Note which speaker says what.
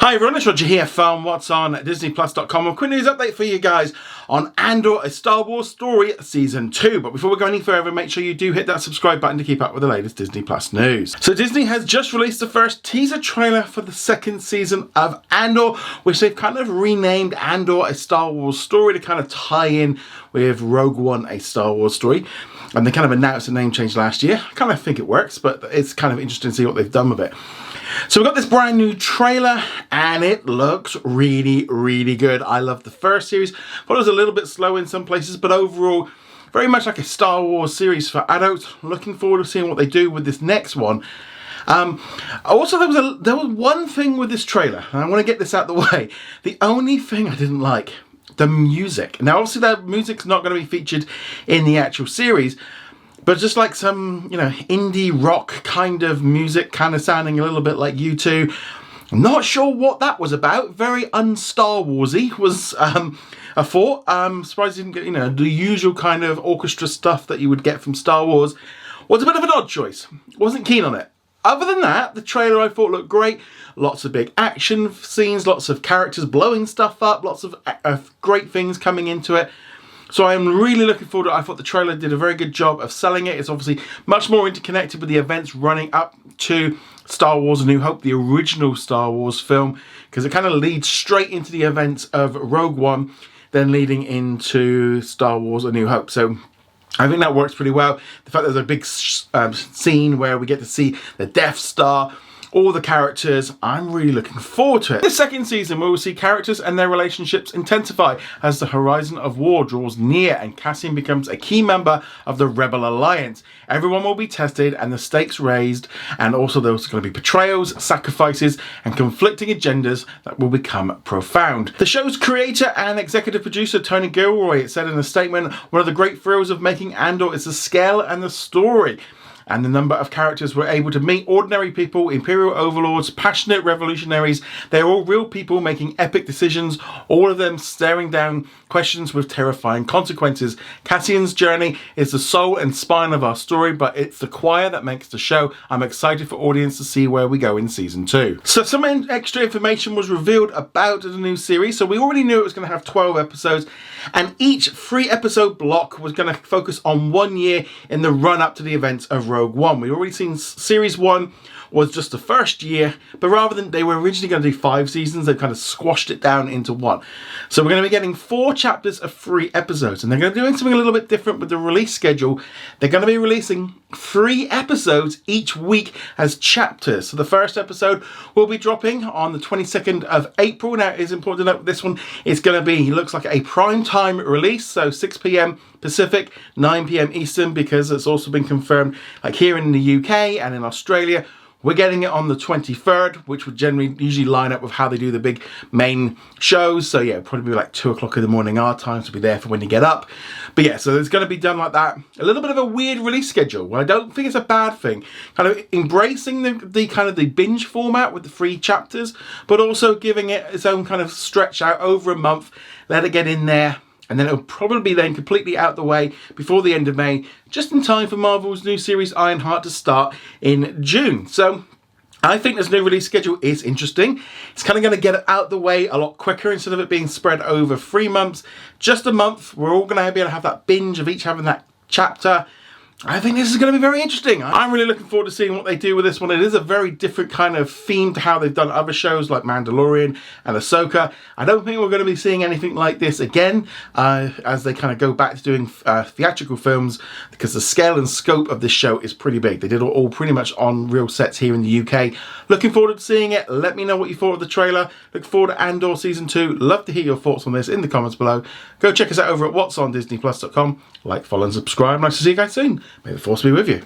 Speaker 1: Hi everyone, it's Roger here from What's on DisneyPlus.com. A quick news update for you guys on Andor, a Star Wars story season 2. But before we go any further, make sure you do hit that subscribe button to keep up with the latest Disney Plus news. So Disney has just released the first teaser trailer for the second season of Andor, which they've kind of renamed Andor, a Star Wars story, to kind of tie in with Rogue One, a Star Wars story. And they kind of announced a name change last year. I kind of think it works, but it's kind of interesting to see what they've done with it. So we've got this brand new trailer and it looks really, really good. I love the first series. Thought it was a little bit slow in some places, but overall, very much like a Star Wars series for adults. Looking forward to seeing what they do with this next one. Also, there was one thing with this trailer, and I want to get this out of the way. The only thing I didn't like, the music. Now, obviously, that music's not going to be featured in the actual series, but just like some, indie rock kind of music, kind of sounding a little bit like U2. I'm not sure what that was about. Very un-Star Warsy was a thought. Surprised you didn't get, the usual kind of orchestra stuff that you would get from Star Wars. Was a bit of an odd choice. Wasn't keen on it. Other than that, the trailer I thought looked great. Lots of big action scenes, lots of characters blowing stuff up, lots of great things coming into it. So I'm really looking forward to it. I thought the trailer did a very good job of selling it. It's obviously much more interconnected with the events running up to Star Wars A New Hope, the original Star Wars film, because it kind of leads straight into the events of Rogue One, then leading into Star Wars A New Hope. So I think that works pretty well. The fact that there's a big scene where we get to see the Death Star, all the characters, I'm really looking forward to it. This second season, we will see characters and their relationships intensify as the horizon of war draws near and Cassian becomes a key member of the Rebel Alliance. Everyone will be tested and the stakes raised, and also there's going to be betrayals, sacrifices, and conflicting agendas that will become profound. The show's creator and executive producer, Tony Gilroy, said in a statement, "One of the great thrills of making Andor is the scale and the story. And the number of characters we're able to meet: ordinary people, Imperial overlords, passionate revolutionaries. They're all real people making epic decisions, all of them staring down questions with terrifying consequences. Cassian's journey is the soul and spine of our story, but it's the choir that makes the show. I'm excited for audience to see where we go in season 2. So some extra information was revealed about the new series. So we already knew it was going to have 12 episodes, and each 3-episode block was going to focus on 1 year in the run-up to the events of Rogue One. We've already seen series 1 was just the first year, but rather than, they were originally going to do 5 seasons, they've kind of squashed it down into 1. So we're going to be getting 4 chapters of 3 episodes, and they're going to be doing something a little bit different with the release schedule. They're going to be releasing 3 episodes each week as chapters. So the first episode will be dropping on the 22nd of April. Now, it is important to note this one is going to be, looks like a prime time release, so 6 p.m. Pacific, 9 p.m. Eastern, because it's also been confirmed, like here in the UK and in Australia, we're getting it on the 23rd, which would usually line up with how they do the big main shows. So yeah, probably be like 2 o'clock in the morning our time to be there for when you get up. But yeah, so it's going to be done like that. A little bit of a weird release schedule. Well, I don't think it's a bad thing. Kind of embracing the kind of the binge format with the 3 chapters, but also giving it its own kind of stretch out over a month. Let it get in there. And then it'll probably be then completely out the way before the end of May, just in time for Marvel's new series Ironheart to start in June. So I think this new release schedule is interesting. It's kind of going to get it out the way a lot quicker instead of it being spread over 3 months. Just a month. We're all going to be able to have that binge of each having that chapter. I think this is going to be very interesting. I'm really looking forward to seeing what they do with this one. It is a very different kind of theme to how they've done other shows like Mandalorian and Ahsoka. I don't think we're going to be seeing anything like this again as they kind of go back to doing theatrical films, because the scale and scope of this show is pretty big. They did it all pretty much on real sets here in the UK. Looking forward to seeing it. Let me know what you thought of the trailer. Look forward to Andor Season 2. Love to hear your thoughts on this in the comments below. Go check us out over at whatsondisneyplus.com. Like, follow and subscribe. Nice to see you guys soon. May the force be with you.